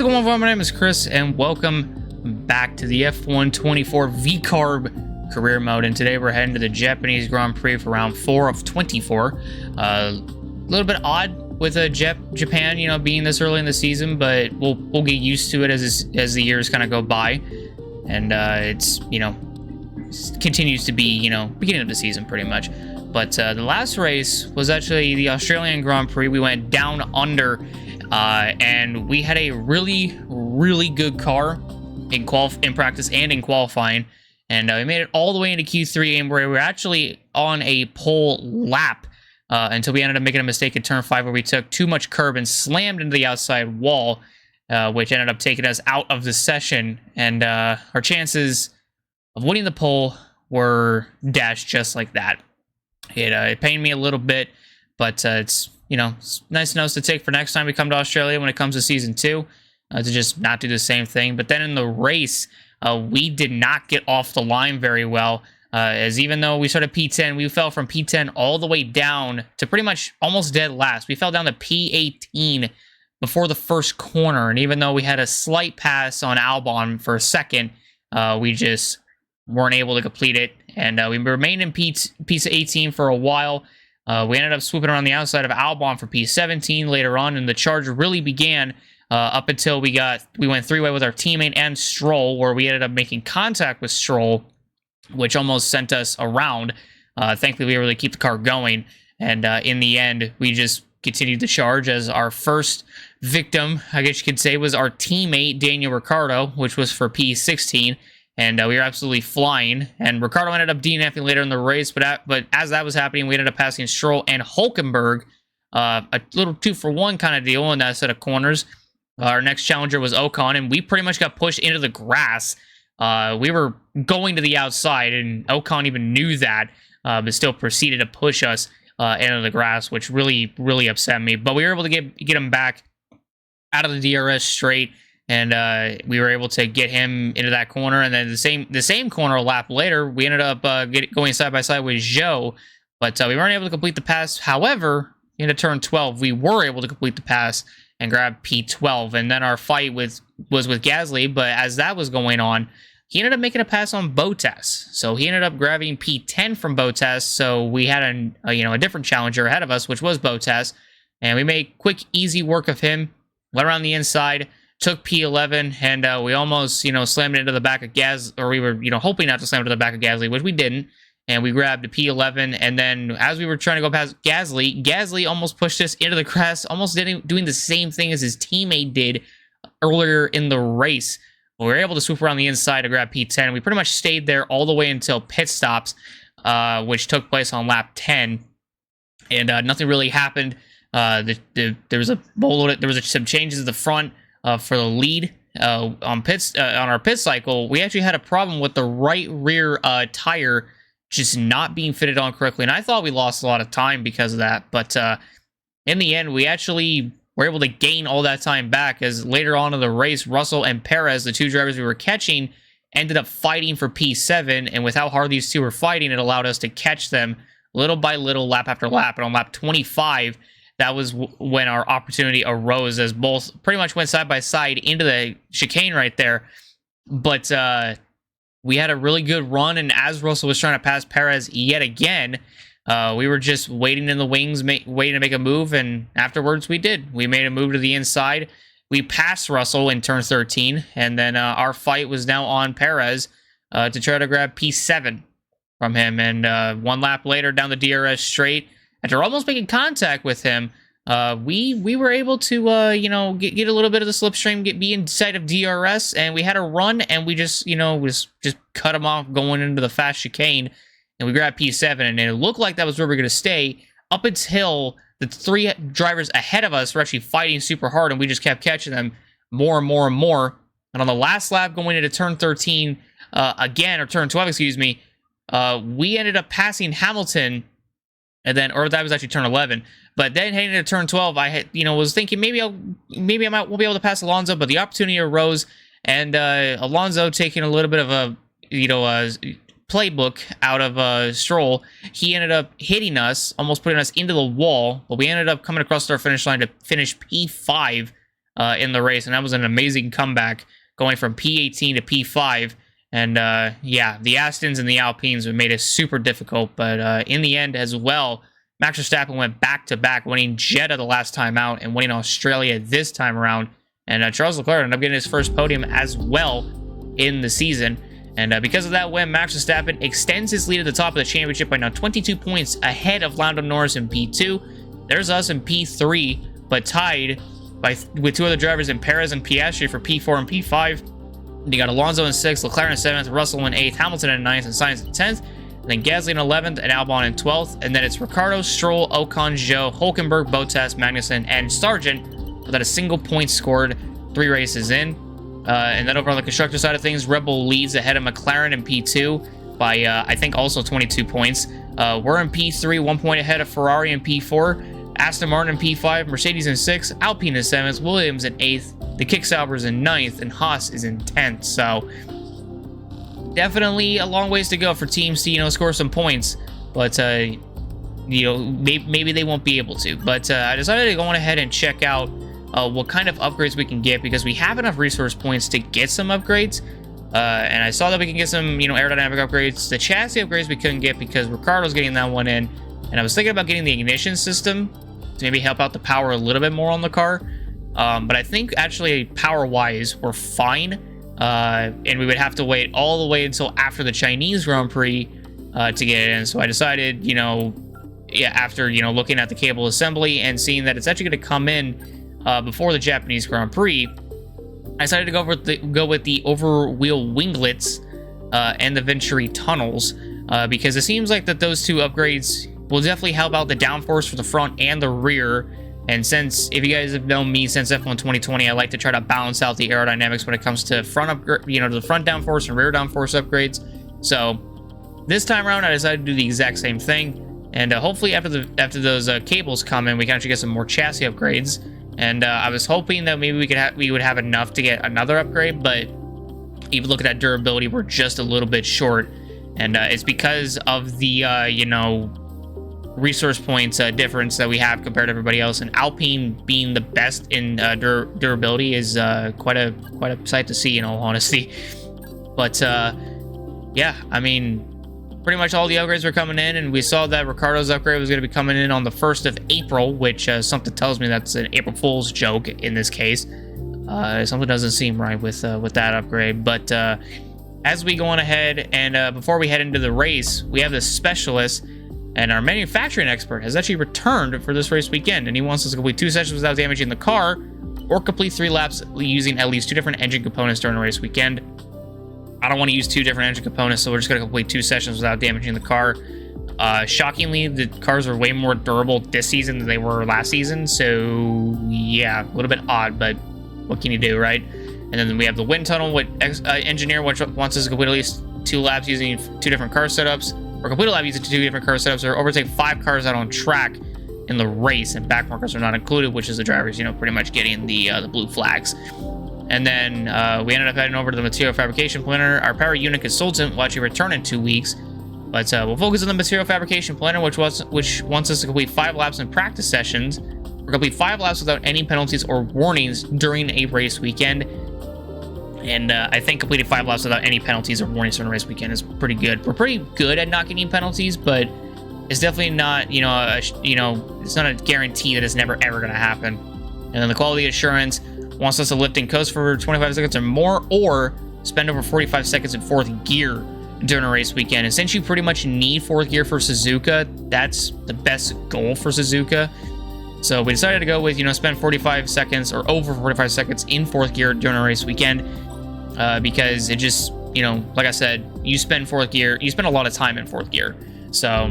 Hello everyone, my name is Chris and welcome back to the F124 VCARB career mode, and today we're heading to the Japanese Grand Prix for round 4 of 24. A little bit odd with Japan, you know, being this early in the season, but we'll get used to it as the years kind of go by, and it's, you know, continues to be, you know, beginning of the season pretty much. But the last race was actually the Australian Grand Prix. We went down under, and we had a really good car in practice and in qualifying, and we made it all the way into Q3, and we were actually on a pole lap until we ended up making a mistake at turn 5 where we took too much curb and slammed into the outside wall, which ended up taking us out of the session, and our chances of winning the pole were dashed just like that. It pained me a little bit, but it's, you know, it's nice notes to take for next time we come to Australia when it comes to season 2, to just not do the same thing. But then in the race, we did not get off the line very well, as even though we started P10, we fell from P10 all the way down to pretty much almost dead last. We fell down to P18 before the first corner, and even though we had a slight pass on Albon for a second, we just weren't able to complete it, and we remained in P18 for a while. We ended up swooping around the outside of Albon for P17 later on, and the charge really began up until we went three-way with our teammate and Stroll, where we ended up making contact with Stroll, which almost sent us around. Thankfully, we were able to keep the car going, and in the end, we just continued the charge as our first victim, I guess you could say, was our teammate, Daniel Ricciardo, which was for P16. And we were absolutely flying, and Ricciardo ended up DNFing later in the race, but as that was happening, we ended up passing Stroll and Hulkenberg, a little 2-for-1 kind of deal in that set of corners. Our next challenger was Ocon, and we pretty much got pushed into the grass. We were going to the outside, and Ocon even knew that, but still proceeded to push us into the grass, which really upset me. But we were able to get him back out of the DRS straight, and we were able to get him into that corner, and then the same corner a lap later, we ended up going side by side with Zhou, but we weren't able to complete the pass. However, into turn 12, we were able to complete the pass and grab P12, and then our fight was with Gasly, but as that was going on, he ended up making a pass on Bottas, so he ended up grabbing P10 from Bottas, so we had a different challenger ahead of us, which was Bottas, and we made quick, easy work of him, went around the inside, took P11, and we almost, slammed into the back of or we were, hoping not to slam into the back of Gasly, which we didn't, and we grabbed a P11, and then as we were trying to go past Gasly almost pushed us into the grass, almost doing the same thing as his teammate did earlier in the race. We were able to swoop around the inside to grab P10. We pretty much stayed there all the way until pit stops, which took place on lap 10, and nothing really happened. There was some changes at the front. For the lead on our pit cycle, we actually had a problem with the right rear tire just not being fitted on correctly, and I thought we lost a lot of time because of that, but in the end, we actually were able to gain all that time back, as later on in the race, Russell and Perez, the two drivers we were catching, ended up fighting for P7, and with how hard these two were fighting, it allowed us to catch them little by little, lap after lap, and on lap 25, that was when our opportunity arose, as both pretty much went side by side into the chicane right there. But we had a really good run, and as Russell was trying to pass Perez yet again, we were just waiting in the wings, waiting to make a move, and afterwards we did. We made a move to the inside. We passed Russell in turn 13, and then our fight was now on Perez to try to grab P7 from him. And one lap later, down the DRS straight, after almost making contact with him, we were able to, get a little bit of the slipstream, be inside of DRS, and we had a run, and we just cut him off going into the fast chicane, and we grabbed P7, and it looked like that was where we were going to stay up until the three drivers ahead of us were actually fighting super hard, and we just kept catching them more and more and more. And on the last lap going into turn 13, or turn 12, excuse me, we ended up passing Hamilton. And then, or that was actually turn 11. But then heading into turn 12, I had, was thinking maybe won't be able to pass Alonso, but the opportunity arose, and Alonso, taking a little bit of a playbook out of Stroll, he ended up hitting us, almost putting us into the wall, but we ended up coming across our finish line to finish P5 in the race, and that was an amazing comeback, going from P18 to P5. And yeah, the Astons and the Alpines made it super difficult, but in the end as well, Max Verstappen went back-to-back, winning Jeddah the last time out and winning Australia this time around. And Charles Leclerc ended up getting his first podium as well in the season. And because of that win, Max Verstappen extends his lead at the top of the championship by now 22 points ahead of Lando Norris in P2. There's us in P3, but tied with two other drivers in Perez and Piastri for P4 and P5. You got Alonso in 6th, Leclerc in 7th, Russell in 8th, Hamilton in 9th, and Sainz in 10th. And then Gasly in 11th, and Albon in 12th. And then it's Ricciardo, Stroll, Ocon, Zhou, Hulkenberg, Bottas, Magnussen, and Sargent without a single point scored 3 races in. And then over on the constructor side of things, Red Bull leads ahead of McLaren in P2 by, I think, also 22 points. We're in P3, 1 point ahead of Ferrari in P4, Aston Martin in P5, Mercedes in 6th, Alpine in 7th, Williams in 8th, the Kick Saubers in 9th, and Haas is in 10th. So definitely a long ways to go for teams to, score some points, but, maybe they won't be able to. But I decided to go on ahead and check out what kind of upgrades we can get, because we have enough resource points to get some upgrades. And I saw that we can get some, aerodynamic upgrades. The chassis upgrades we couldn't get because Ricardo's getting that one in. And I was thinking about getting the ignition system to maybe help out the power a little bit more on the car. But I think actually power-wise, we're fine. And we would have to wait all the way until after the Chinese Grand Prix to get it in. So I decided, after, looking at the cable assembly and seeing that it's actually going to come in before the Japanese Grand Prix, I decided to go with the over-wheel winglets and the Venturi tunnels, because it seems like that those two upgrades will definitely help out the downforce for the front and the rear. And since, if you guys have known me since F1 2020, I like to try to balance out the aerodynamics when it comes to the front downforce and rear downforce upgrades. So this time around, I decided to do the exact same thing. And hopefully after those cables come in, we can actually get some more chassis upgrades. And I was hoping that maybe we would have enough to get another upgrade, but even looking at durability, we're just a little bit short. And it's because of the resource points difference that we have compared to everybody else, and Alpine being the best in durability is quite a sight to see, in all honesty. But yeah, I mean, pretty much all the upgrades are coming in, and we saw that Ricardo's upgrade was going to be coming in on the 1st of April, which something tells me that's an April Fool's joke in this case. Something doesn't seem right with that upgrade. But as we go on ahead, and before we head into the race, we have the specialist. And our manufacturing expert has actually returned for this race weekend, and he wants us to complete 2 sessions without damaging the car, or complete 3 laps using at least 2 different engine components during the race weekend. I don't want to use 2 different engine components, so we're just going to complete 2 sessions without damaging the car. Shockingly, the cars are way more durable this season than they were last season, so yeah, a little bit odd, but what can you do, right? And then we have the wind tunnel, with engineer, which wants us to complete at least 2 laps using 2 different car setups, or complete a lap using 2 different car setups, or overtake 5 cars out on track in the race, and back markers are not included, which is the drivers, pretty much getting the blue flags. And then we ended up heading over to the material fabrication planner. Our power unit consultant will actually return in 2 weeks, but we'll focus on the material fabrication planner, which wants us to complete 5 laps in practice sessions, or complete 5 laps without any penalties or warnings during a race weekend. And I think completing 5 laps without any penalties or warnings during a race weekend is pretty good. We're pretty good at not getting penalties, but it's definitely not, it's not a guarantee that it's never ever going to happen. And then the quality assurance wants us to lift and coast for 25 seconds or more, or spend over 45 seconds in 4th gear during a race weekend. And since you pretty much need 4th gear for Suzuka, that's the best goal for Suzuka. So we decided to go with, spend 45 seconds or over 45 seconds in 4th gear during a race weekend. Because it just, like I said, you spend 4th gear, you spend a lot of time in 4th gear. So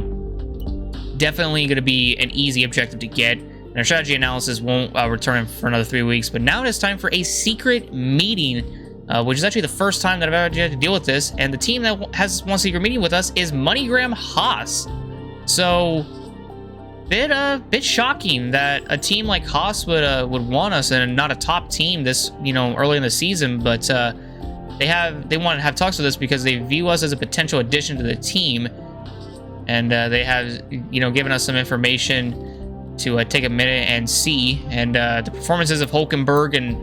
definitely going to be an easy objective to get. And our strategy analysis won't return for another 3 weeks. But now it is time for a secret meeting, which is actually the first time that I've ever had to deal with this. And the team that has one secret meeting with us is MoneyGram Haas. So bit shocking that a team like Haas would want us, and not a top team this early in the season. But they want to have talks with us because they view us as a potential addition to the team, and they have given us some information to take a minute and see. And the performances of Hulkenberg and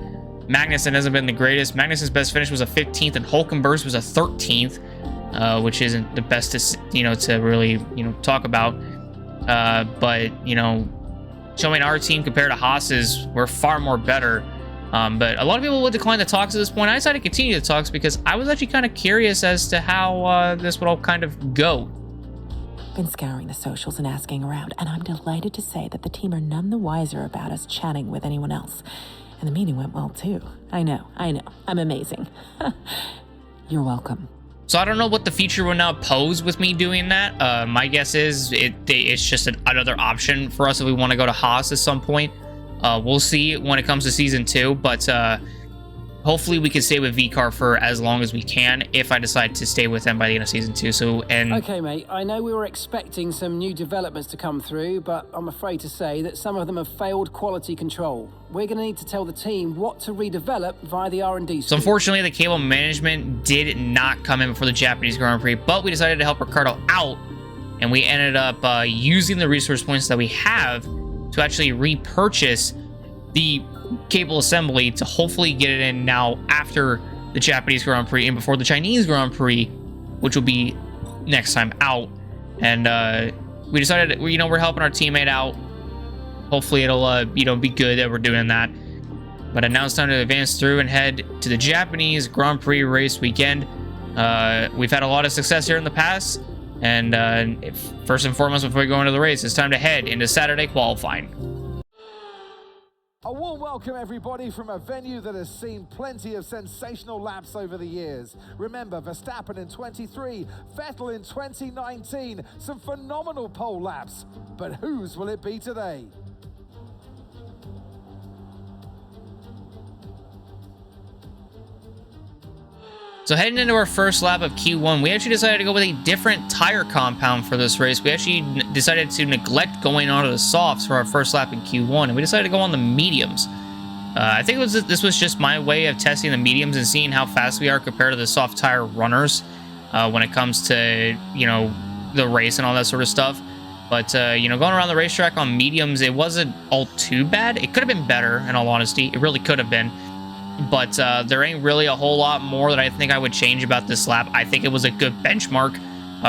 Magnussen hasn't been the greatest. Magnussen's best finish was a 15th, and Hulkenberg's was a 13th, which isn't the best to really talk about. But showing our team compared to Haas's, we're far more better. But a lot of people would decline the talks at this point. I decided to continue the talks because I was actually kind of curious as to how this would all kind of go. Been scouring the socials and asking around, and I'm delighted to say that the team are none the wiser about us chatting with anyone else. And the meeting went well too. I know. I'm amazing. You're welcome. So I don't know what the future will now pose with me doing that. My guess is it's just another option for us if we want to go to Haas at some point. We'll see when it comes to season 2, but hopefully we can stay with VCARB for as long as we can if I decide to stay with them by the end of season 2. Okay, mate, I know we were expecting some new developments to come through, but I'm afraid to say that some of them have failed quality control. We're going to need to tell the team what to redevelop via the R&D. So unfortunately, the cable management did not come in before the Japanese Grand Prix, but we decided to help Ricardo out, and we ended up using the resource points that we have to actually repurchase the cable assembly to hopefully get it in now after the Japanese Grand Prix and before the Chinese Grand Prix, which will be next time out. And we decided, we're helping our teammate out. Hopefully it'll be good that we're doing that. But now it's time to advance through and head to the Japanese Grand Prix race weekend. We've had a lot of success here in the past, and first and foremost, before we go into the race, it's time to head into Saturday qualifying. A warm welcome, everybody, from a venue that has seen plenty of sensational laps over the years. Remember, Verstappen in 23, Vettel in 2019, some phenomenal pole laps. But whose will it be today? So heading into our first lap of Q1, we actually decided to go with a different tire compound for this race. We actually decided to neglect going onto the softs for our first lap in Q1, and we decided to go on the mediums. I think this was just my way of testing the mediums and seeing how fast we are compared to the soft tire runners when it comes to, the race and all that sort of stuff. But, going around the racetrack on mediums, it wasn't all too bad. It could have been better, in all honesty. It really could have been. But there ain't really a whole lot more that I think I would change about this lap. I think it was a good benchmark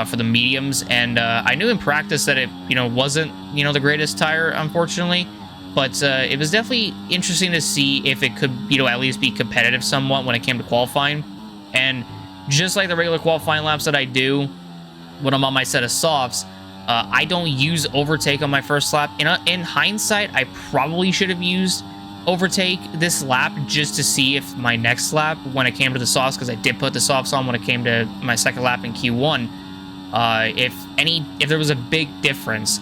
for the mediums, and I knew in practice that it, wasn't, the greatest tire, unfortunately. But it was definitely interesting to see if it could, at least be competitive somewhat when it came to qualifying. And just like the regular qualifying laps that I do when I'm on my set of softs, I don't use overtake on my first lap. In hindsight, I probably should have used overtake this lap just to see if my next lap, when it came to the softs, because I did put the softs on when it came to my second lap in Q1, if there was a big difference.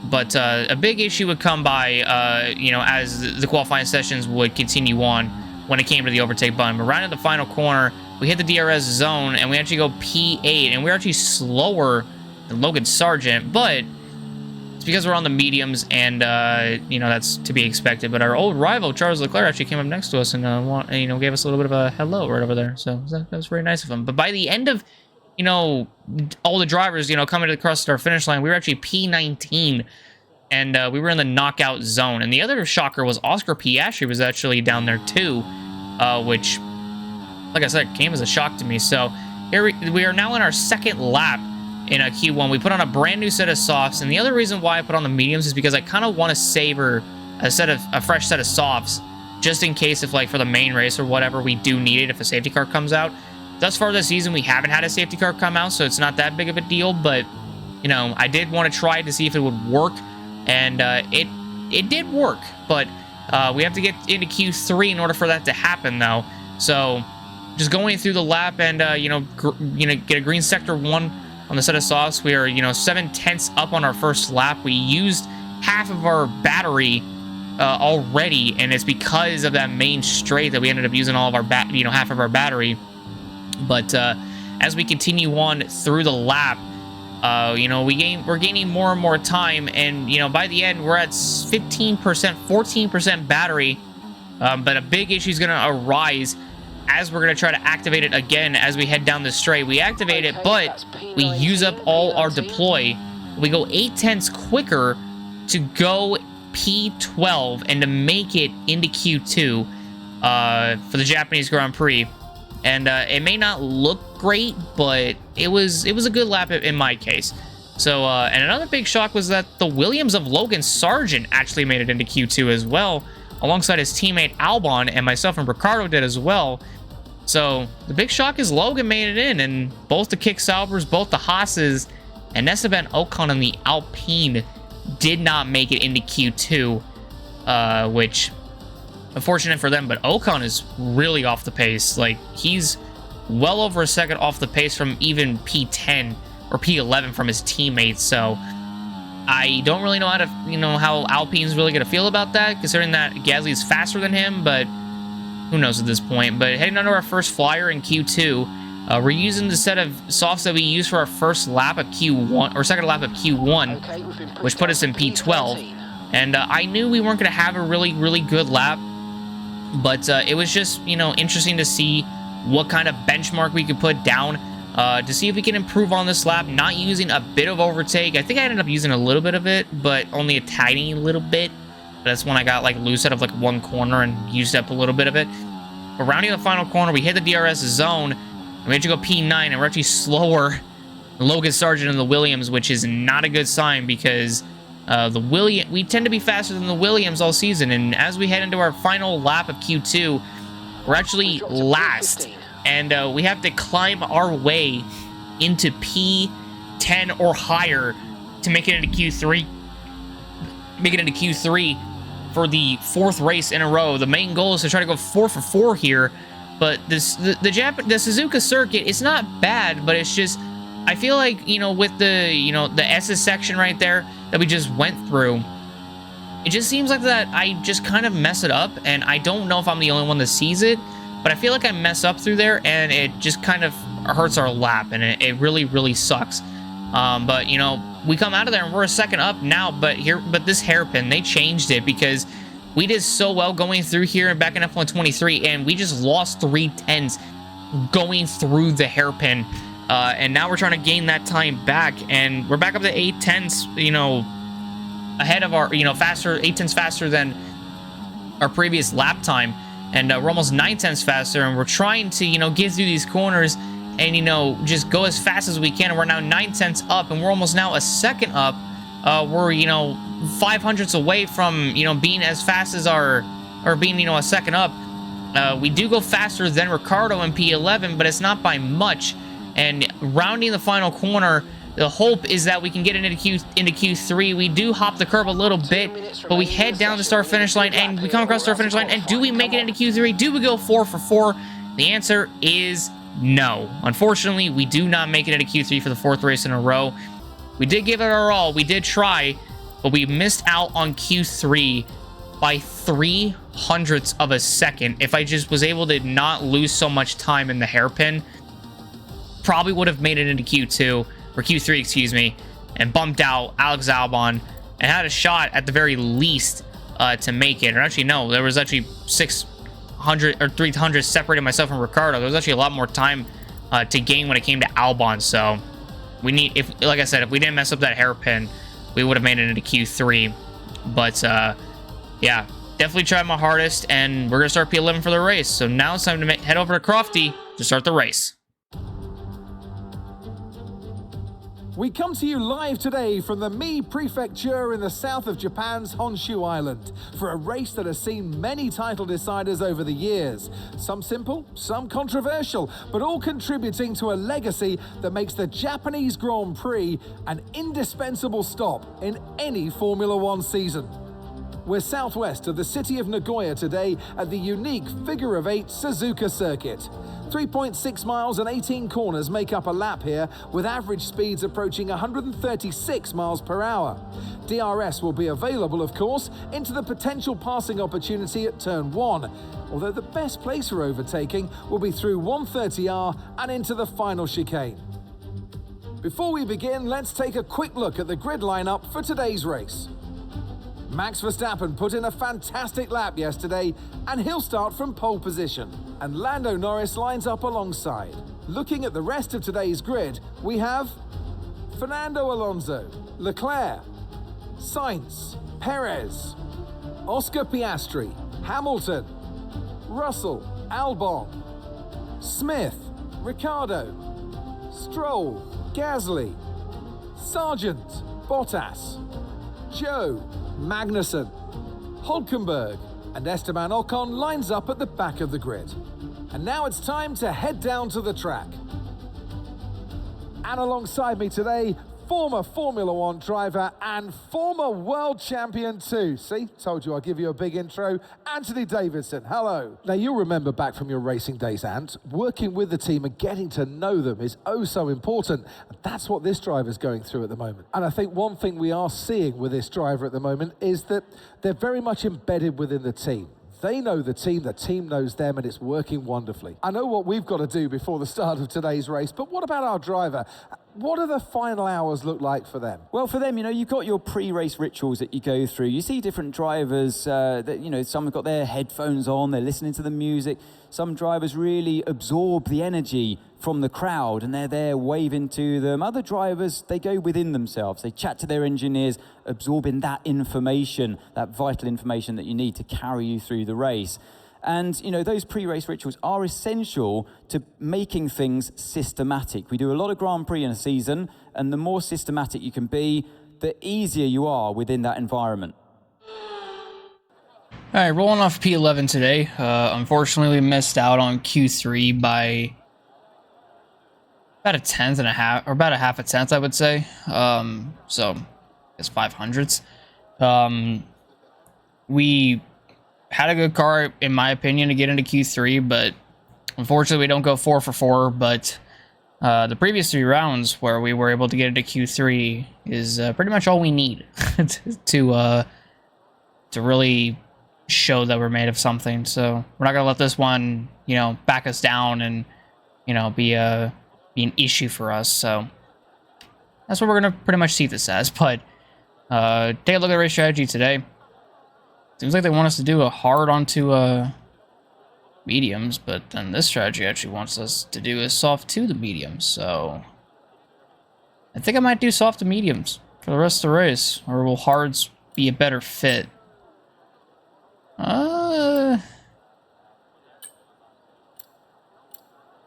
But a big issue would come by, as the qualifying sessions would continue on when it came to the overtake button. But right at the final corner, we hit the DRS zone, and we actually go P8, and we're actually slower than Logan Sargent, but it's because we're on the mediums, and, that's to be expected. But our old rival, Charles Leclerc, actually came up next to us and, gave us a little bit of a hello right over there. So that was very nice of him. But by the end of, all the drivers, coming across our finish line, we were actually P19, and we were in the knockout zone. And the other shocker was Oscar Piastri was actually down there too, which, like I said, came as a shock to me. So here we are now in our second lap in a Q1. We put on a brand new set of softs, and the other reason why I put on the mediums is because I kind of want to savor a fresh set of softs, just in case if, for the main race or whatever, we do need it if a safety car comes out. Thus far this season, we haven't had a safety car come out, so it's not that big of a deal, but, I did want to try to see if it would work, and it did work, but we have to get into Q3 in order for that to happen, though. So just going through the lap and, get a green sector 1 on the set of softs. We are, 7/10 up on our first lap. We used half of our battery already, and it's because of that main straight that we ended up using all of our half of our battery. But as we continue on through the lap, we're gaining more and more time, and by the end we're at 15%, 14% battery. But a big issue is going to arise as we're going to try to activate it again as we head down the straight. We activate it, but we use up all our deploy. We go 0.8 quicker to go P12 and to make it into Q2 for the Japanese Grand Prix. And it may not look great, but it was a good lap in my case. So, and another big shock was that the Williams of Logan Sargent actually made it into Q2 as well, alongside his teammate Albon, and myself and Ricardo did as well. So, the big shock is Logan made it in, and both the Kick Saubers, both the Haas's, and Esteban Ocon on the Alpine did not make it into Q2, which, unfortunate for them, but Ocon is really off the pace. Like, he's well over a second off the pace from even P10 or P11 from his teammates, so I don't really know how to, how Alpine's really going to feel about that, considering that Gasly is faster than him, but who knows at this point. But heading on to our first flyer in Q2, we're using the set of softs that we used for our first lap of Q1, or second lap of Q1, which put us in P12, and I knew we weren't going to have a really, really good lap, but it was just, interesting to see what kind of benchmark we could put down to see if we can improve on this lap, not using a bit of overtake. I think I ended up using a little bit of it, but only a tiny little bit. That's when I got like loose out of like one corner and used up a little bit of it. But rounding the final corner, we hit the DRS zone, and we had to go P9, and we're actually slower than Logan Sargent and the Williams, which is not a good sign because we tend to be faster than the Williams all season, and as we head into our final lap of Q2, we're actually last. And we have to climb our way into P10 or higher to make it into Q3. Make it into Q3 for the 4th race in a row. The main goal is to try to go 4 for 4 here. But the Suzuka circuit, it's not bad, but it's just, I feel like, with the SS section right there that we just went through, it just seems like that I just kind of mess it up, and I don't know if I'm the only one that sees it. But I feel like I mess up through there, and it just kind of hurts our lap, and it really, really sucks. But, we come out of there, and we're a second up now, but this hairpin, they changed it, because we did so well going through here and back in F123, and we just lost 3/10 going through the hairpin. And now we're trying to gain that time back, and we're back up to 8/10, ahead of our, faster, 8/10 faster than our previous lap time. And we're almost 9/10 faster, and we're trying to, get through these corners and, just go as fast as we can. And we're now 9/10 up, and we're almost now a second up. We're, 500ths away from, being as fast as or being, a second up. We do go faster than Ricardo in P11, but it's not by much. And rounding the final corner, the hope is that we can get into Q3. We do hop the curb a little bit, but we head down the start-finish line, and we come across the start-finish line, and do we make it into Q3? Do we go 4 for 4? The answer is no. Unfortunately, we do not make it into Q3 for the 4th race in a row. We did give it our all. We did try, but we missed out on Q3 by 0.03 of a second. If I just was able to not lose so much time in the hairpin, probably would have made it into Q2. Or Q3, excuse me, and bumped out Alex Albon and had a shot at the very least to make it. Or actually, no, there was actually 600 or 300 separating myself from Ricardo. There was actually a lot more time to gain when it came to Albon. So we need, like I said, if we didn't mess up that hairpin, we would have made it into Q3. But yeah, definitely tried my hardest, and we're gonna start P11 for the race. So now it's time to head over to Crofty to start the race. We come to you live today from the Mie Prefecture in the south of Japan's Honshu Island for a race that has seen many title deciders over the years. Some simple, some controversial, but all contributing to a legacy that makes the Japanese Grand Prix an indispensable stop in any Formula One season. We're southwest of the city of Nagoya today at the unique figure-of-8 Suzuka circuit. 3.6 miles and 18 corners make up a lap here, with average speeds approaching 136 miles per hour. DRS will be available, of course, into the potential passing opportunity at turn 1, although the best place for overtaking will be through 130R and into the final chicane. Before we begin, let's take a quick look at the grid lineup for today's race. Max Verstappen put in a fantastic lap yesterday, and he'll start from pole position. And Lando Norris lines up alongside. Looking at the rest of today's grid, we have Fernando Alonso, Leclerc, Sainz, Perez, Oscar Piastri, Hamilton, Russell, Albon, Smith, Ricciardo, Stroll, Gasly, Sargent, Bottas, Joe, Magnussen, Hulkenberg, and Esteban Ocon lines up at the back of the grid. And now it's time to head down to the track. And alongside me today, former Formula One driver and former world champion too. See, told you I'd give you a big intro. Anthony Davidson, hello. Now you'll remember back from your racing days, Ant, working with the team and getting to know them is oh so important. And that's what this driver's going through at the moment. And I think one thing we are seeing with this driver at the moment is that they're very much embedded within the team. They know the team knows them, and it's working wonderfully. I know what we've got to do before the start of today's race, but what about our driver? What do the final hours look like for them? Well, for them, you know, you've got your pre-race rituals that you go through. You see different drivers that, you know, some have got their headphones on, they're listening to the music. Some drivers really absorb the energy from the crowd and they're there waving to them. Other drivers, they go within themselves. They chat to their engineers, absorbing that information, that vital information that you need to carry you through the race. And, you know, those pre-race rituals are essential to making things systematic. We do a lot of Grand Prix in a season, and the more systematic you can be, the easier you are within that environment. All right, rolling off P11 today. Unfortunately, we missed out on Q3 by about a tenth and a half, or about a half a tenth, I would say. So it's 500ths. We had a good car, in my opinion, to get into Q3, but unfortunately, we don't go 4 for 4. But the previous 3 rounds where we were able to get into Q3 is pretty much all we need to really show that we're made of something. So we're not gonna let this one, you know, back us down and, you know, be an issue for us. So that's what we're gonna pretty much see this as. But take a look at the race strategy today. Seems like they want us to do a hard onto mediums, but then this strategy actually wants us to do a soft to the mediums. So I think I might do soft to mediums for the rest of the race, or will hards be a better fit?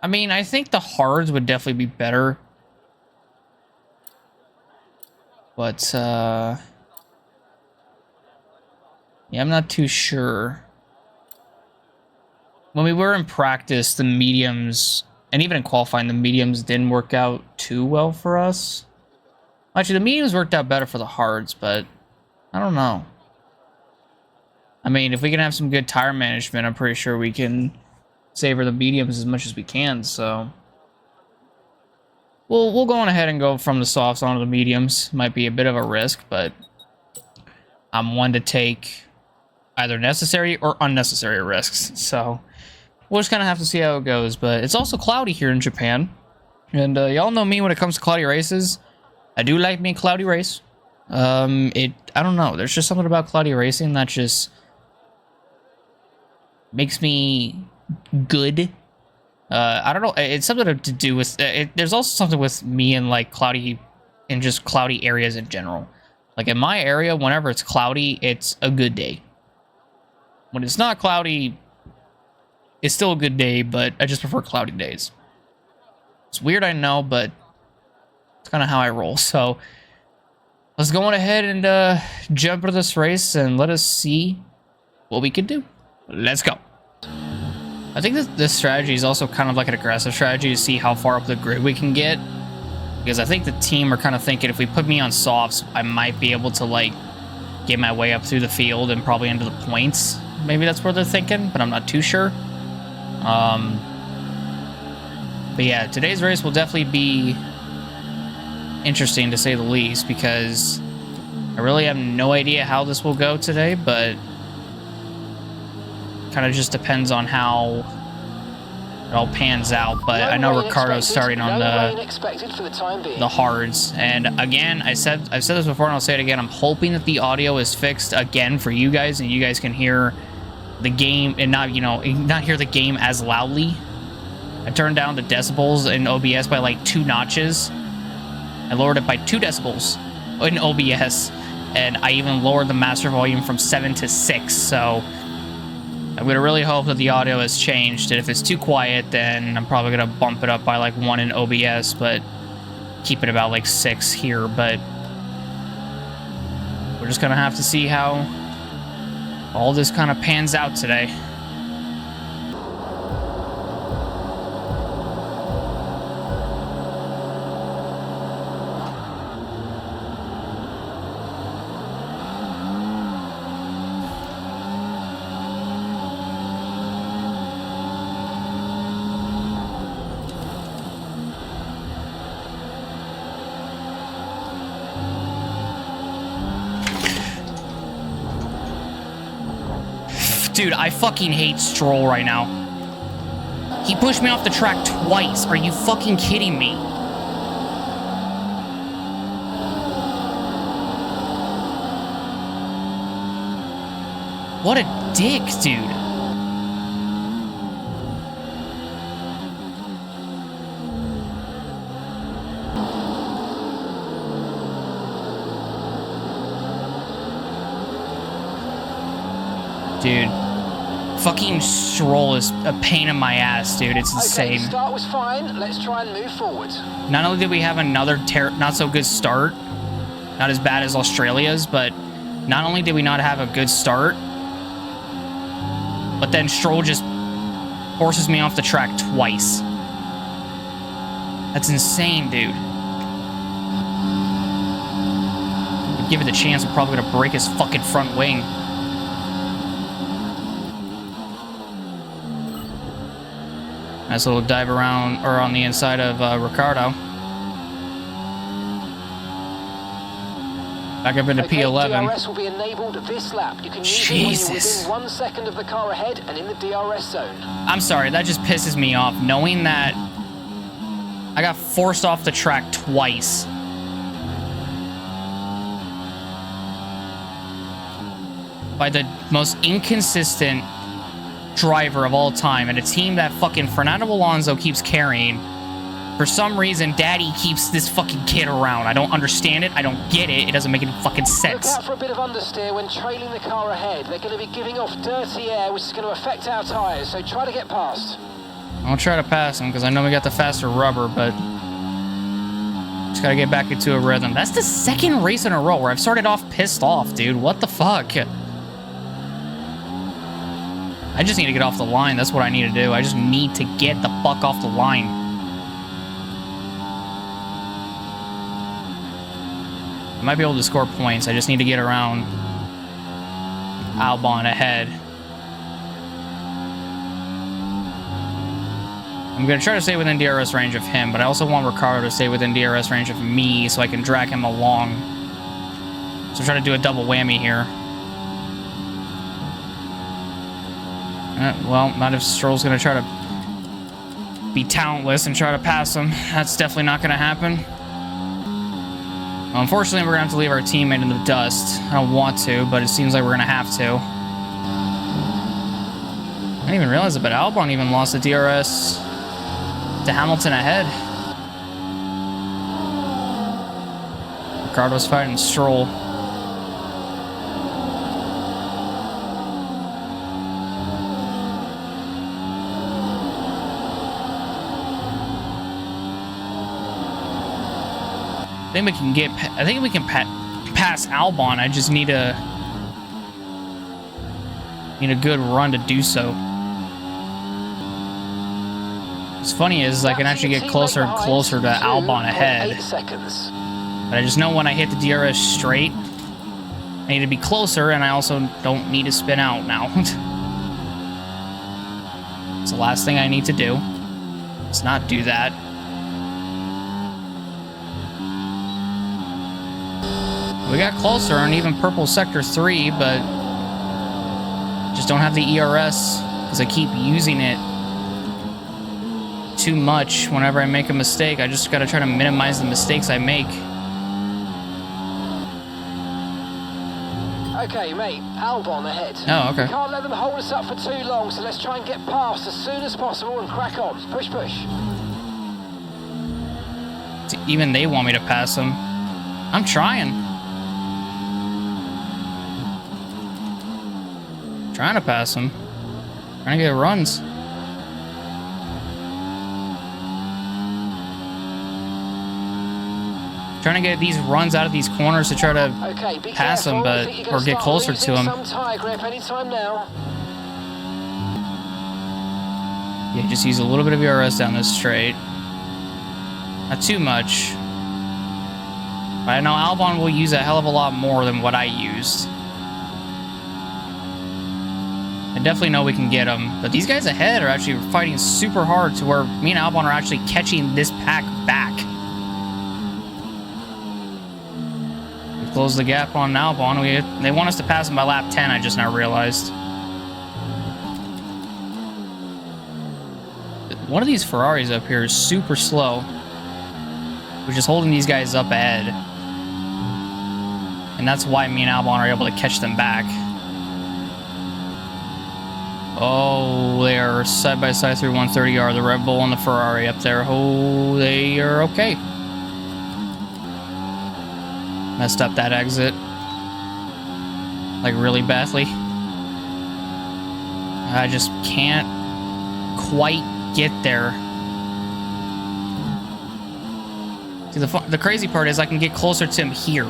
I mean, I think the hards would definitely be better, but yeah, I'm not too sure. When we were in practice, the mediums, and even in qualifying, the mediums didn't work out too well for us. Actually, the mediums worked out better for the hards, but I don't know. I mean, if we can have some good tire management, I'm pretty sure we can savor the mediums as much as we can, so we'll go on ahead and go from the softs onto the mediums. Might be a bit of a risk, but I'm one to take either necessary or unnecessary risks, so we'll just kind of have to see how it goes. But it's also cloudy here in Japan, and y'all know me when it comes to cloudy races. I do like me a cloudy race. I don't know, there's just something about cloudy racing that just makes me good. I don't know, it's something to do with there's also something with me and like cloudy, and just cloudy areas in general. Like in my area, whenever it's cloudy, it's a good day. When it's not cloudy, it's still a good day, but I just prefer cloudy days. It's weird, I know, but it's kind of how I roll. So let's go on ahead and jump into this race and let us see what we can do. Let's go. I think this strategy is also kind of like an aggressive strategy to see how far up the grid we can get. Because I think the team are kind of thinking if we put me on softs, I might be able to like get my way up through the field and probably into the points. Maybe that's where they're thinking, but I'm not too sure. But yeah, today's race will definitely be interesting to say the least, because I really have no idea how this will go today, but kind of just depends on how it all pans out. But I know Ricardo's starting on the hards, and again, I've said this before and I'll say it again, I'm hoping that the audio is fixed again for you guys and you guys can hear the game and not, you know, not hear the game as loudly. I turned down the decibels in OBS by like 2 notches. I lowered it by 2 decibels in OBS, and I even lowered the master volume from 7 to 6, so I'm gonna really hope that the audio has changed, and if it's too quiet, then I'm probably gonna bump it up by like 1 in OBS, but keep it about like 6 here. But we're just gonna have to see how all this kind of pans out today. Dude, I fucking hate Stroll right now. He pushed me off the track twice. Are you fucking kidding me? What a dick, dude. Dude. Fucking Stroll is a pain in my ass, dude. It's insane. Okay, start was fine. Let's try and move forward. Not only did we have another not so good start, not as bad as Australia's, but not only did we not have a good start, but then Stroll just forces me off the track twice. That's insane, dude. Give it the chance, we're probably gonna break his fucking front wing. Nice little dive around, or on the inside of Ricardo. Back up into P11. DRS will be enabled this lap. You can use it when you're within 1 second of the car ahead and in the DRS zone. I'm sorry, that just pisses me off, knowing that I got forced off the track twice. By the most inconsistent driver of all time, and a team that fucking Fernando Alonso keeps carrying. For some reason, Daddy keeps this fucking kid around. I don't understand it. I don't get it. It doesn't make any fucking sense. Look out for a bit of understeer when trailing the car ahead. They're going to be giving off dirty air, which is going to affect our tyres, so try to get past. I'll try to pass him, because I know we got the faster rubber, but just gotta get back into a rhythm. That's the second race in a row where I've started off pissed off, dude. What the fuck? I just need to get off the line. That's what I need to do. I just need to get the fuck off the line. I might be able to score points. I just need to get around Albon ahead. I'm going to try to stay within DRS range of him, but I also want Ricardo to stay within DRS range of me so I can drag him along. So try to do a double whammy here. Well, not if Stroll's going to try to be talentless and try to pass him. That's definitely not going to happen. Well, unfortunately, we're going to have to leave our teammate in the dust. I don't want to, but it seems like we're going to have to. I didn't even realize it, but Albon even lost the DRS to Hamilton ahead. Ricardo's fighting Stroll. I think we can pass Albon. I just need a good run to do so. What's funny is I can actually get closer and closer to Albon ahead. But I just know when I hit the DRS straight, I need to be closer, and I also don't need to spin out now. It's the last thing I need to do. Let's not do that. We got closer on even purple sector 3, but just don't have the ERS because I keep using it too much. Whenever I make a mistake, I just gotta try to minimize the mistakes I make. Okay, mate, Albon ahead. Oh, okay. We can't let them hold us up for too long, so let's try and get past as soon as possible and crack on. Push, push. Even they want me to pass them. I'm trying. Trying to pass him. Trying to get runs. Trying to get these runs out of these corners to try to pass him, but or get closer to him. Some tire grip anytime now. Yeah, just use a little bit of ERS down this straight. Not too much. But I know Albon will use a hell of a lot more than what I used. I definitely know we can get him. But these guys ahead are actually fighting super hard to where me and Albon are actually catching this pack back. We've closed the gap on Albon. They want us to pass him by lap 10, I just now realized. One of these Ferraris up here is super slow. We're just holding these guys up ahead. And that's why me and Albon are able to catch them back. Oh, they are side by side through 130R. The Red Bull and the Ferrari up there. Oh, they are okay. Messed up that exit. Like really badly. I just can't quite get there. See, the crazy part is I can get closer to him here.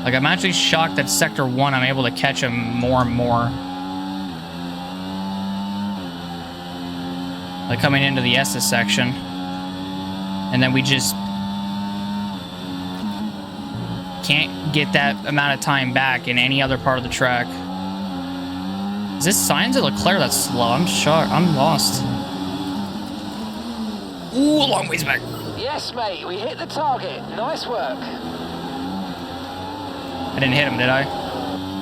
Like, I'm actually shocked that Sector 1, I'm able to catch him more and more. Like, coming into the Estes section. And then we just can't get that amount of time back in any other part of the track. Is this Sainz or Leclerc that's slow? I'm shocked. I'm lost. Ooh, a long ways back. Yes, mate, we hit the target. Nice work. I didn't hit him, did I?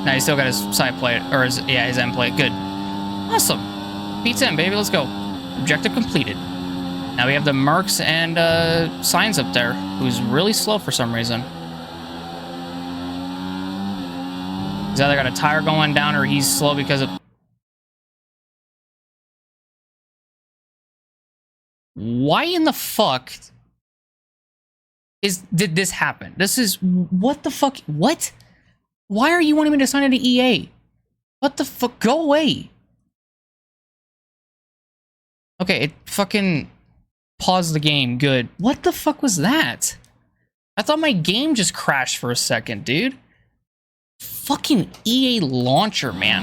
No, he still got his side plate, or his end plate. Good. Awesome. P10, baby, let's go. Objective completed. Now we have the Mercs and Sainz up there, who's really slow for some reason. He's either got a tire going down or he's slow because of... Why in the fuck did this happen? This is... What the fuck? What? Why are you wanting me to sign into EA? What the fuck? Go away. Okay, it fucking paused the game. Good. What the fuck was that? I thought my game just crashed for a second, dude. Fucking EA launcher, man.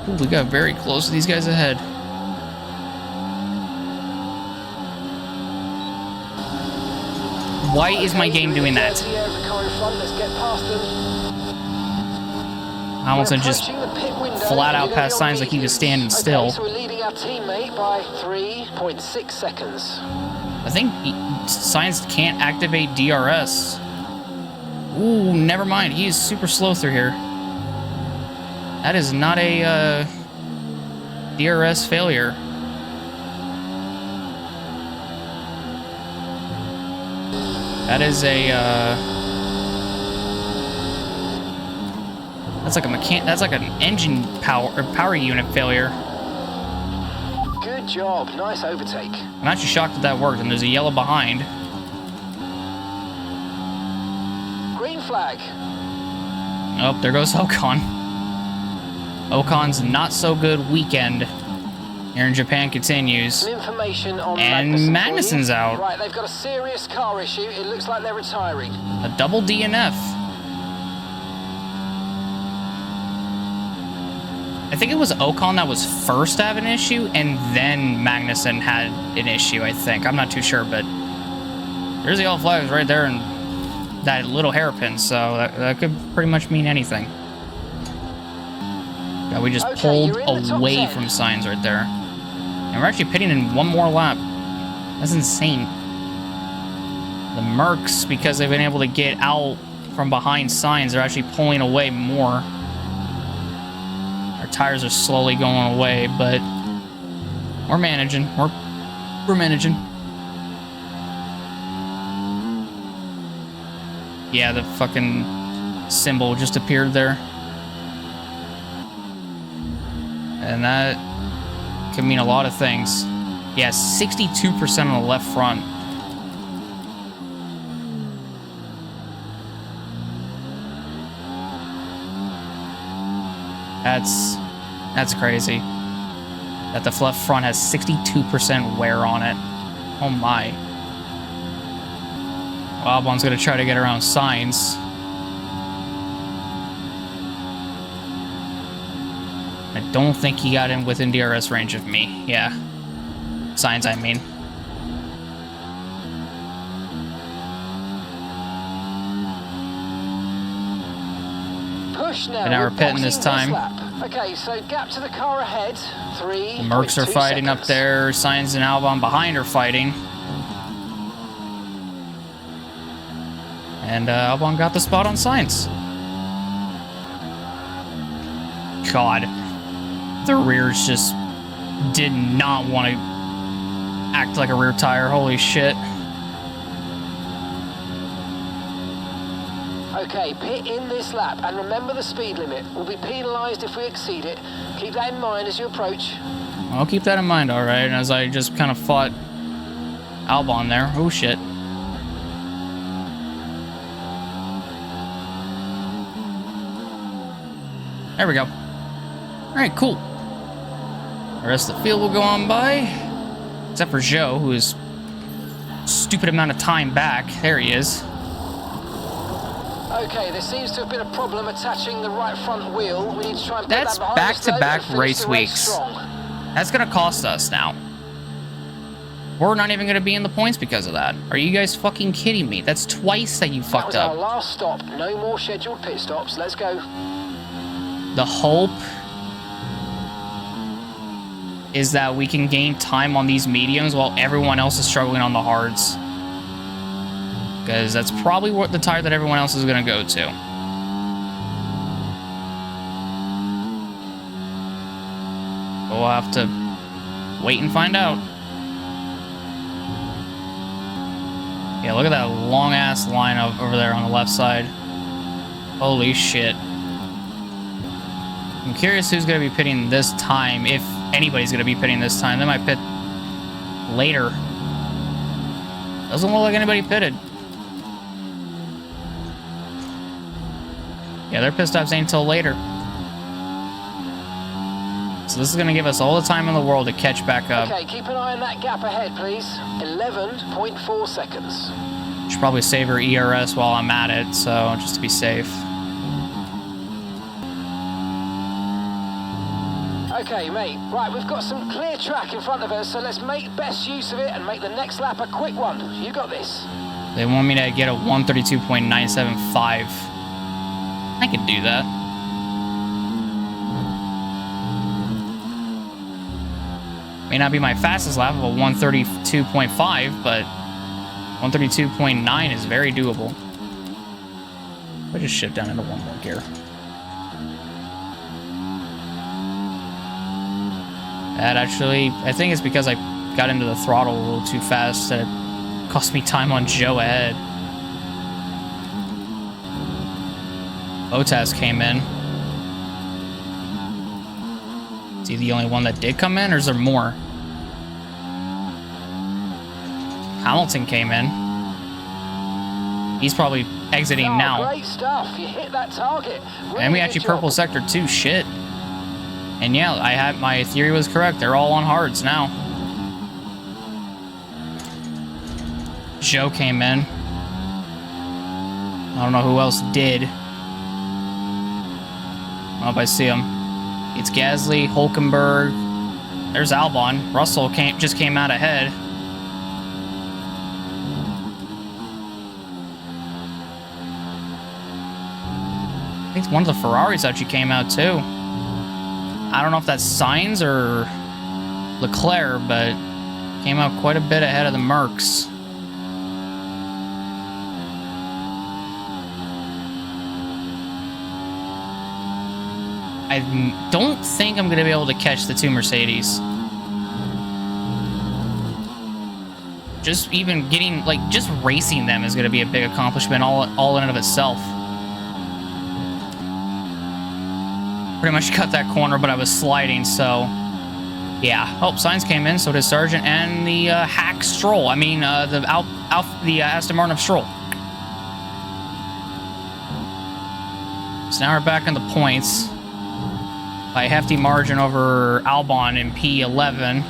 Ooh, we got very close to these guys ahead. Why is my game doing that? I almost just flat out past Sainz like he was standing still. So we're leading our teammate by 3.6 seconds. I think Sainz can't activate DRS. Ooh, never mind. He is super slow through here. That is not a DRS failure. That is a that's like an engine power unit failure. Good job, nice overtake. I'm actually shocked that worked, and there's a yellow behind. Green flag. Oh, there goes Ocon. Ocon's not so good weekend here in Japan continues. Some information on and Magnussen's out. Right, they've got a serious car issue. It looks like they're retiring. A double DNF. I think it was Ocon that was first to have an issue, and then Magnussen had an issue, I think. I'm not too sure, but there's the yellow flags right there and that little hairpin, so that could pretty much mean anything. Yeah, we just pulled away from Sainz right there. And we're actually pitting in one more lap. That's insane. The Mercs, because they've been able to get out from behind Sainz, they're actually pulling away more. Our tires are slowly going away, but we're managing. We're managing. Yeah, the fucking symbol just appeared there. And that could mean a lot of things. Yeah, 62% on the left front. That's crazy. That the left front has 62% wear on it. Oh my. Albon's gonna try to get around Sainz. I don't think he got in within DRS range of me. Yeah. Sainz, I mean. Push now. And now we're pitting this time. Okay, so gap to the car ahead. 3. The Mercs are fighting up there. Sainz and Albon behind are fighting. And Albon got the spot on Sainz. God. The rears just did not want to act like a rear tire. Holy shit. Okay, pit in this lap, and remember the speed limit. We'll be penalised if we exceed it. Keep that in mind as you approach. I'll keep that in mind, alright, as I just kind of fought Albon there. Oh shit. There we go. Alright, cool. The rest of the field will go on by. Except for Joe, who is stupid amount of time back. There he is. Okay, there seems to have been a problem attaching the right front wheel. We need to try and put That's that behind us, though, back-to-back and finish race the race weeks. strong. That's gonna cost us now. We're not even gonna be in the points because of that. Are you guys fucking kidding me? That's twice that you That fucked was our up. last stop. No more scheduled pit stops. Let's go. The hope is that we can gain time on these mediums while everyone else is struggling on the hards. Because that's probably what the tire that everyone else is going to go to. But we'll have to wait and find out. Yeah, look at that long-ass line over there on the left side. Holy shit. I'm curious who's going to be pitting this time, if anybody's going to be pitting this time. They might pit later. Doesn't look like anybody pitted. Yeah, their pit stops ain't until later. So this is going to give us all the time in the world to catch back up. Okay, keep an eye on that gap ahead, please. 11.4 seconds. Should probably save her ERS while I'm at it, so just to be safe. Okay, mate. Right, we've got some clear track in front of us, so let's make best use of it and make the next lap a quick one. You got this. They want me to get a 132.975. I could do that. May not be my fastest lap of a 132.5, but 132.9 is very doable. I'll just shift down into one more gear. That actually, I think it's because I got into the throttle a little too fast that it cost me time on Joe ahead. Bottas came in. Is he the only one that did come in, or is there more? Hamilton came in. He's probably exiting now. Great stuff. You hit that target. Really And we actually good job. purple sector too. Shit. And yeah, my theory was correct. They're all on hards now. Joe came in. I don't know who else did. I hope I see him. It's Gasly, Hulkenberg. There's Albon. Russell just came out ahead. I think one of the Ferraris actually came out too. I don't know if that's Sainz or Leclerc, but came out quite a bit ahead of the Mercs. I don't think I'm going to be able to catch the two Mercedes. Just even getting, like, just racing them is going to be a big accomplishment all in and of itself. pretty much cut that corner, but I was sliding, so yeah. Oh, signs came in, so did Sargent and the hack Stroll. I mean, the Aston Martin of Stroll. So now we're back in the points by a hefty margin over Albon in P11.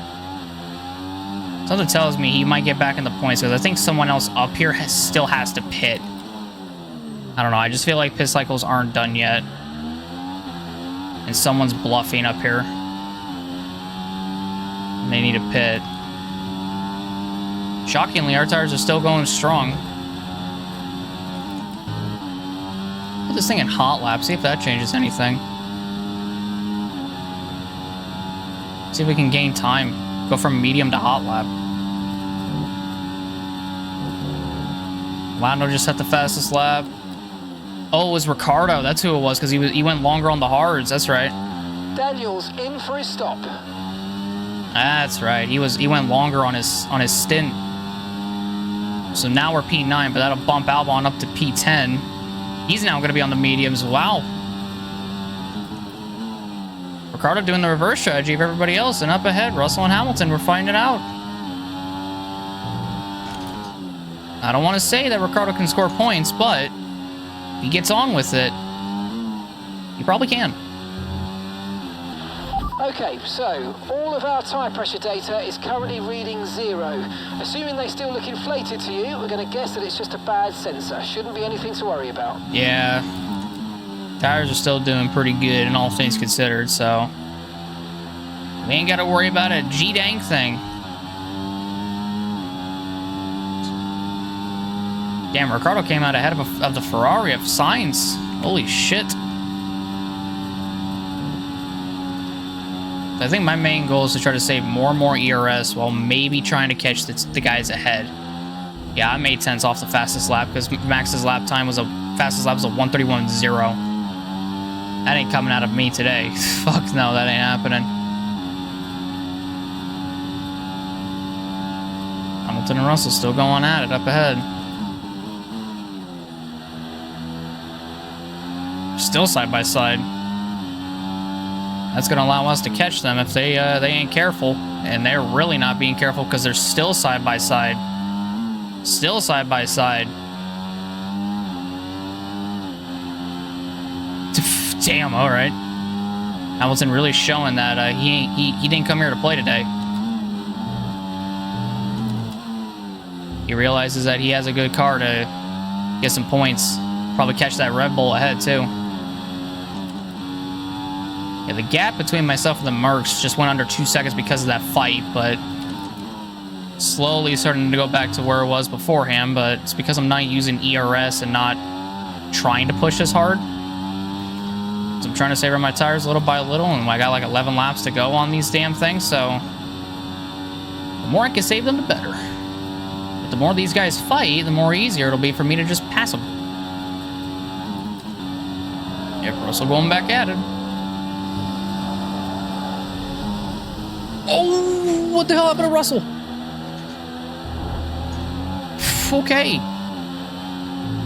Something tells me he might get back in the points because I think someone else up here still has to pit. I don't know. I just feel like pit cycles aren't done yet. And someone's bluffing up here. They need a pit. Shockingly, our tires are still going strong. Put this thing in hot lap. See if that changes anything. See if we can gain time. Go from medium to hot lap. Lando just set the fastest lap. Oh, it was Ricardo. That's who it was, because he went longer on the hards. That's right. Daniel's in for his stop. That's right. He went longer on his stint. So now we're P9, but that'll bump Albon up to P10. He's now going to be on the mediums. Wow. Ricardo doing the reverse strategy of everybody else, and up ahead, Russell and Hamilton. We're finding out. I don't want to say that Ricardo can score points, but if he gets on with it, he probably can. Okay, so all of our tyre pressure data is currently reading 0. Assuming they still look inflated to you, we're going to guess that it's just a bad sensor. Shouldn't be anything to worry about. Yeah. Tires are still doing pretty good in all things considered, so we ain't got to worry about a G-dang thing. Damn, Ricardo came out ahead of the Ferrari of Sainz. Holy shit. I think my main goal is to try to save more and more ERS while maybe trying to catch the guys ahead. Yeah, I made 10s off the fastest lap because Max's lap time was fastest lap was a 1:31.0. That ain't coming out of me today. Fuck no, that ain't happening. Hamilton and Russell still going at it up ahead. Still side by side. That's going to allow us to catch them if they ain't careful, and they're really not being careful because they're still side by side. Still side by side. Damn. All right. Hamilton really showing that he didn't come here to play today. He realizes that he has a good car to get some points. Probably catch that Red Bull ahead too. Yeah, the gap between myself and the Mercs just went under 2 seconds because of that fight, but slowly starting to go back to where it was beforehand, but it's because I'm not using ERS and not trying to push as hard. So I'm trying to save my tires little by little, and I got like 11 laps to go on these damn things, so the more I can save them, the better. But the more these guys fight, the more easier it'll be for me to just pass them. Yep, Russell going back at it. Oh, what the hell happened to Russell? Okay.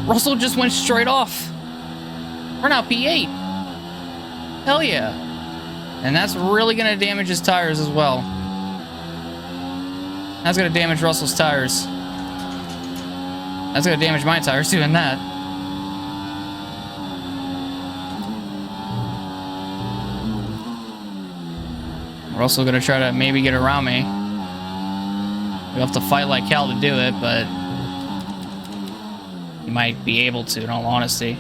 Russell just went straight off. We're now P8. Hell yeah. And that's really going to damage his tires as well. That's going to damage Russell's tires. That's going to damage my tires doing that. Russell going to try to maybe get around me. We'll have to fight like hell to do it, but he might be able to, in all honesty.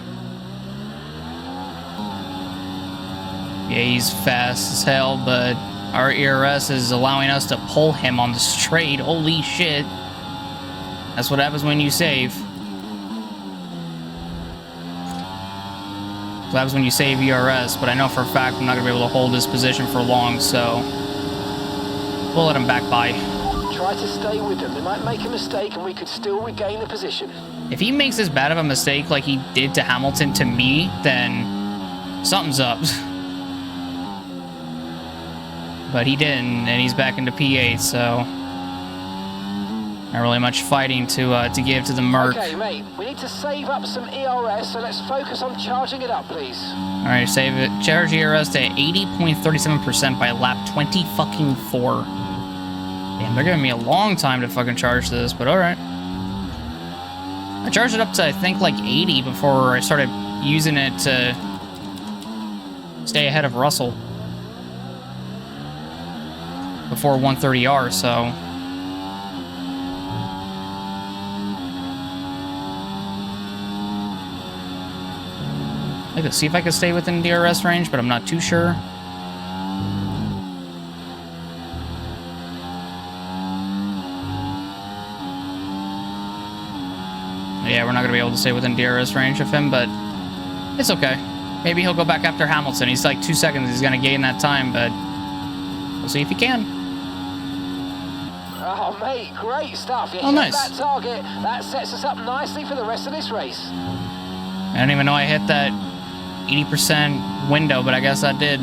Yeah, he's fast as hell, but our ERS is allowing us to pull him on the straight. Holy shit. That's what happens when you save. That was when you save ERS, but I know for a fact I'm not going to be able to hold this position for long, so we'll let him back by. Try to stay with them. They might make a mistake and we could still regain the position. If he makes as bad of a mistake like he did to Hamilton to me, then something's up. But he didn't, and he's back into P8, so Not really much fighting to give to the Merc. Okay, mate, we need to save up some ERS, so let's focus on charging it up, please. All right, save it. Charge ERS to 80.37% by lap 20 fucking 4. Damn, they're giving me a long time to fucking charge this, but all right. I charged it up to, I think, like 80 before I started using it to stay ahead of Russell. Before 130R, so... I'd like to see if I can stay within DRS range, but I'm not too sure. Yeah, we're not going to be able to stay within DRS range of him, but it's okay. Maybe he'll go back after Hamilton. He's like 2 seconds. He's going to gain that time, but we'll see if he can. Oh, mate, great stuff. You Oh, hit nice. that target. That sets us up nicely for the rest of this race. I didn't even know I hit that 80% window, but I guess I did.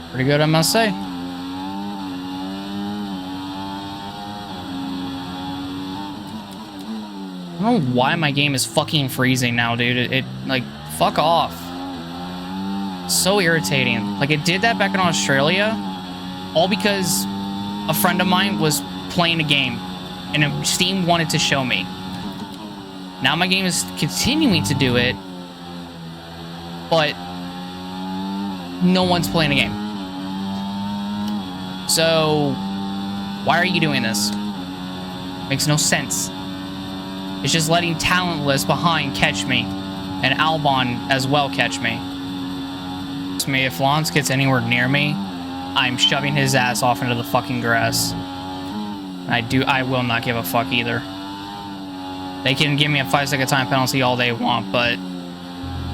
Pretty good, I must say. I don't know why my game is fucking freezing now, dude. It like, fuck off. So irritating. Like, it did that back in Australia, all because a friend of mine was playing a game, and Steam wanted to show me. Now my game is continuing to do it, but no one's playing a game. So, why are you doing this? Makes no sense. It's just letting Talentless behind catch me, and Albon as well catch me. If Lance gets anywhere near me, I'm shoving his ass off into the fucking grass. I will not give a fuck either. They can give me a 5-second time penalty all they want, but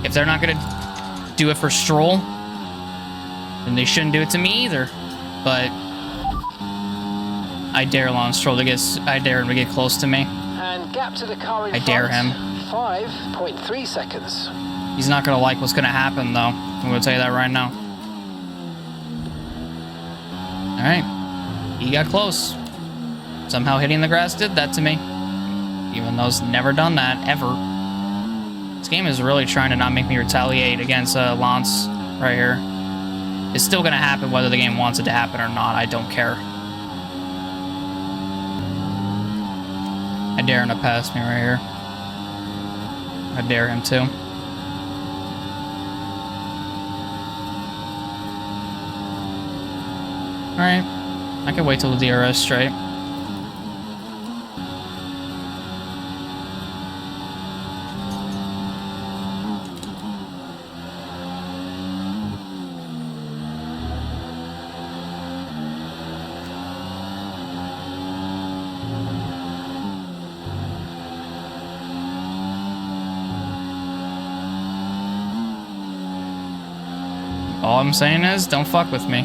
if they're not gonna do it for Stroll, then they shouldn't do it to me either. But I dare Lance Stroll I dare him to get close to me. And gap to the car in I dare him. 5.3 seconds. He's not gonna like what's gonna happen, though. I'm gonna tell you that right now. Alright. He got close. Somehow hitting the grass did that to me. Even though it's never done that, ever. This game is really trying to not make me retaliate against Lance right here. It's still gonna happen whether the game wants it to happen or not. I don't care. I dare him to pass me right here. I dare him to. Alright. I can wait till the DRS straight. All I'm saying is, don't fuck with me.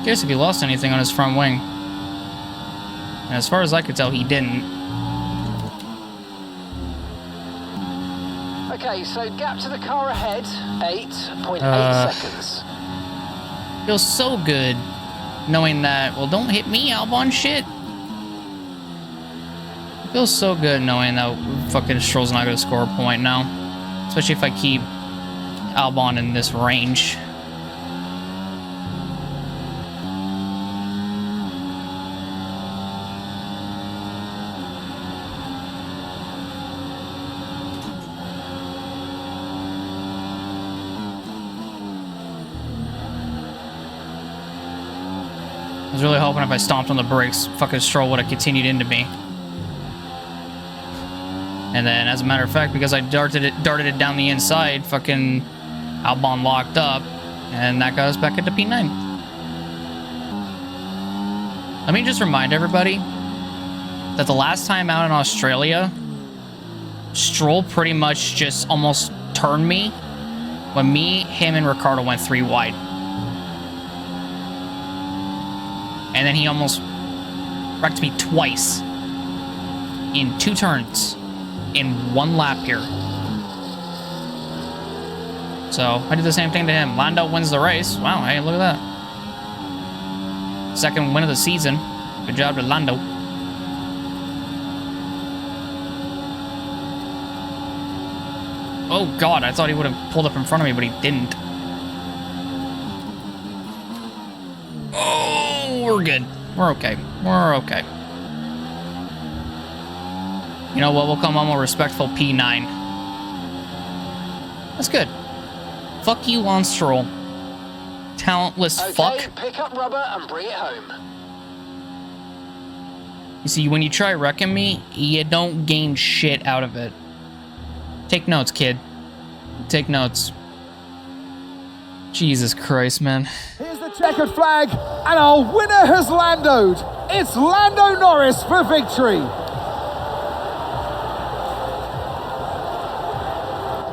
Curious if he lost anything on his front wing. And as far as I could tell, he didn't. Okay, so gap to the car ahead, 8.8 seconds. Feels so good knowing that, well, don't hit me, Albon, shit. It feels so good knowing that fucking Stroll's not going to score a point now. Especially if I keep Albon in this range. I was really hoping if I stomped on the brakes, fucking Stroll would have continued into me. And then, as a matter of fact, because I darted it down the inside, fucking Albon locked up, and that got us back into P9. Let me just remind everybody that the last time out in Australia, Stroll pretty much just almost turned me when him, and Ricciardo went 3 wide. And then he almost wrecked me twice in 2 turns. In 1 lap here. So I did the same thing to him. Lando wins the race. Wow, hey, look at that. Second win of the season. Good job to Lando. Oh God, I thought he would have pulled up in front of me, but he didn't. Oh, we're good. We're okay. We're okay. You know what? We'll come on a respectful P9. That's good. Fuck you on Stroll. Talentless fuck. Pick up rubber and bring it home. You see, when you try wrecking me, you don't gain shit out of it. Take notes, kid. Take notes. Jesus Christ, man. Here's the checkered flag, and our winner has Landoed. It's Lando Norris for victory.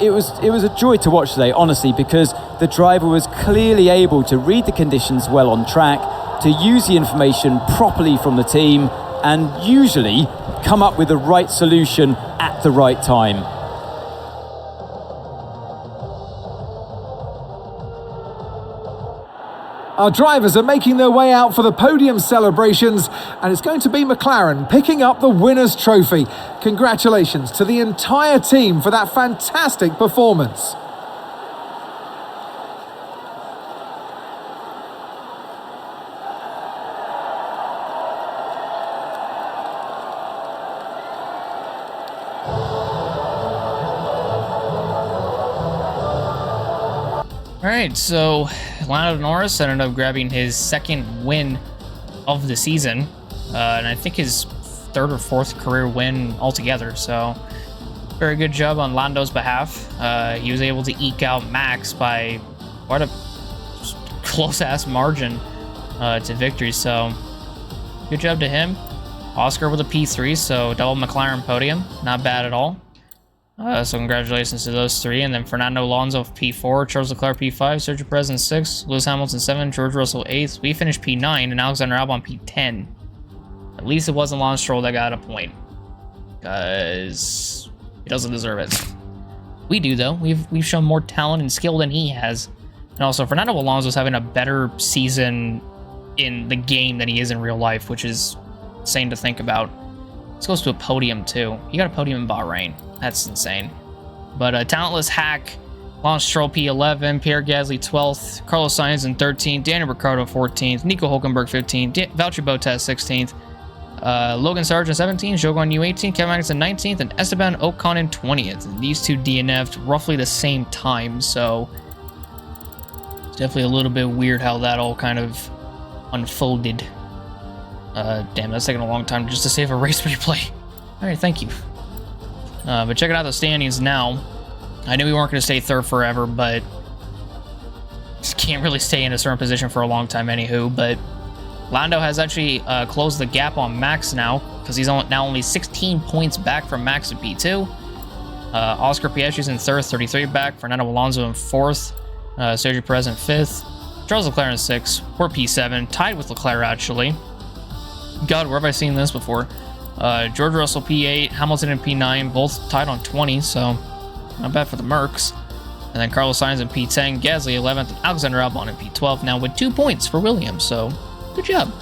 It was a joy to watch today, honestly, because the driver was clearly able to read the conditions well on track, to use the information properly from the team, and usually come up with the right solution at the right time. Our drivers are making their way out for the podium celebrations, and it's going to be McLaren picking up the winner's trophy. Congratulations to the entire team for that fantastic performance. Alright, so Lando Norris ended up grabbing his second win of the season, and I think his third or fourth career win altogether, so very good job on Lando's behalf. He was able to eke out Max by quite a close-ass margin to victory, so good job to him. Oscar with a P3, so double McLaren podium, not bad at all. So congratulations to those three. And then Fernando Alonso P4, Charles Leclerc P5, Sergio Perez in 6th, Lewis Hamilton 7th, George Russell 8th. We finished P9 and Alexander Albon P10. At least it wasn't Lance Stroll that got a point, because he doesn't deserve it. We do though. We've shown more talent and skill than he has. And also Fernando Alonso's having a better season in the game than he is in real life, which is insane to think about. This goes to a podium too. He got a podium in Bahrain. That's insane. But Talentless Hack, Lance Stroll P11, Pierre Gasly 12th, Carlos Sainz in 13th, Daniel Ricciardo 14th, Nico Hulkenberg 15th, Valtteri Bottas 16th, Logan Sargent 17th, Zhou Guanyu 18th, Kevin Magnussen 19th, and Esteban Ocon in 20th. And these two DNF'd roughly the same time, so it's definitely a little bit weird how that all kind of unfolded. Damn, that's taking a long time just to save a race replay. Alright, thank you. But checking out the standings now. I knew we weren't going to stay third forever, but just can't really stay in a certain position for a long time anywho. But Lando has actually closed the gap on Max now, because he's now only 16 points back from Max at P2. Oscar Piastri's in 3rd, 33 back. Fernando Alonso in 4th. Sergio Perez in 5th. Charles Leclerc in 6th. We're P7, tied with Leclerc actually. God, where have I seen this before? George Russell P8, Hamilton in P9, both tied on 20, so not bad for the Mercs. And then Carlos Sainz in P10, Gasly 11th, and Alexander Albon in P12, now with 2 points for Williams, so good job.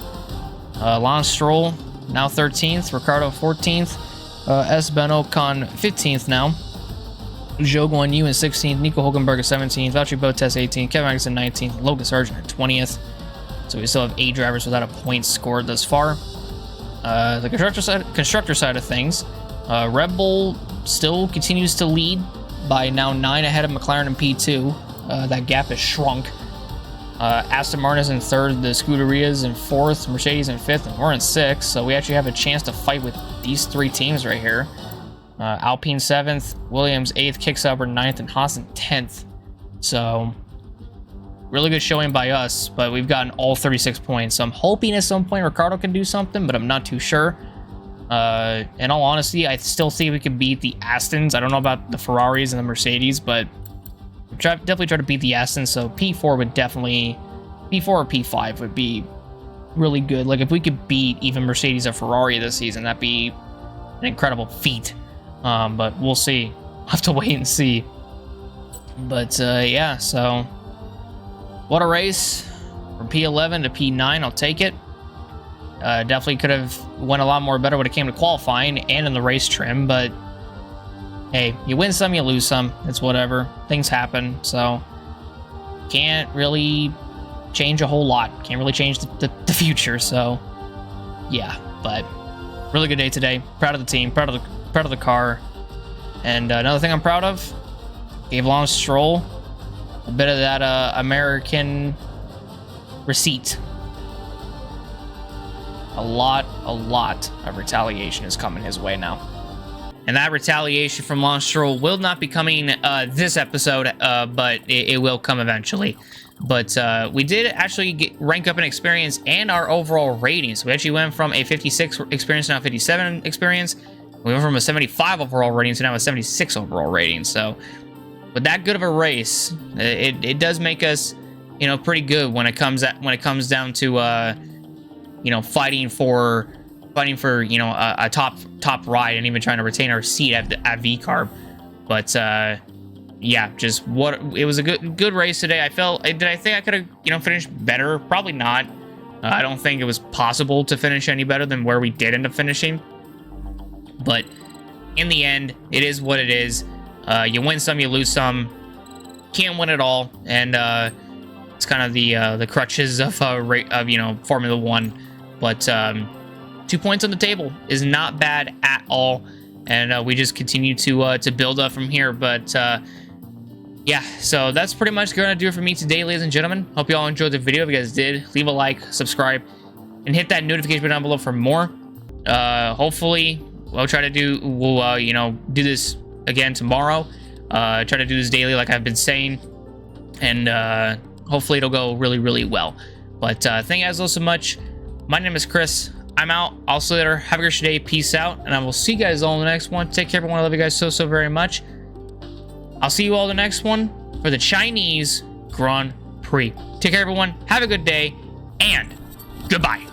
Lance Stroll now 13th, Ricciardo 14th, Esteban Ocon 15th now, Zhou Guanyu in 16th, Nico Hulkenberg 17th, Valtteri Bottas 18th, Kevin Magnussen 19th, Logan Sargent in 20th. So we still have 8 drivers without a point scored thus far. The constructor side of things, Red Bull still continues to lead by now 9 ahead of McLaren in P2. That gap has shrunk. Aston Martin's in 3rd, the Scuderia's in 4th, Mercedes in 5th, and we're in 6th. So we actually have a chance to fight with these 3 teams right here. Alpine 7th, Williams 8th, Kicksauber 9th, and Haas in 10th. So really good showing by us, but we've gotten all 36 points. So I'm hoping at some point Ricciardo can do something, but I'm not too sure. In all honesty, I still think we can beat the Astons. I don't know about the Ferraris and the Mercedes, but definitely try to beat the Astons. So P4 would definitely, P4 or P5 would be really good. Like if we could beat even Mercedes or Ferrari this season, that'd be an incredible feat. But we'll see. We'll have to wait and see. But yeah, so what a race from P11 to P9. I'll take it. Definitely could have went a lot more better when it came to qualifying and in the race trim, but hey, you win some, you lose some. It's whatever. Things happen, so can't really change a whole lot. Can't really change the future, so yeah. But really good day today. Proud of the team, proud of the car. And another thing I'm proud of, gave Lance Stroll a bit of that American receipt. A lot of retaliation is coming his way now. And that retaliation from Lance Stroll will not be coming this episode, but it will come eventually. But we did actually rank up in experience and our overall rating. So we actually went from a 56 experience to now 57 experience. We went from a 75 overall rating to now a 76 overall rating. So with that good of a race, it does make us, you know, pretty good when it comes down to fighting for you know a top ride and even trying to retain our seat at VCARB. But yeah, just it was a good race today. Did I think I could have finished better? Probably not. I don't think it was possible to finish any better than where we did end up finishing. But in the end, it is what it is. You win some, you lose some. Can't win it all, and it's kind of the crutches of Formula One. But 2 points on the table is not bad at all, and we just continue to build up from here. But yeah, so that's pretty much going to do it for me today, ladies and gentlemen. Hope you all enjoyed the video. If you guys did, leave a like, subscribe, and hit that notification button down below for more. Hopefully, we'll do this again tomorrow. Try to do this daily like I've been saying, and hopefully it'll go really well. But thank you guys all so much. My name is Chris. I'm out. I'll see you later. Have a great day. Peace out, and I will see you guys all in the next one. Take care, everyone. I love you guys so very much. I'll see you all in the next one for the Chinese Grand Prix. Take care, everyone. Have a good day, and goodbye.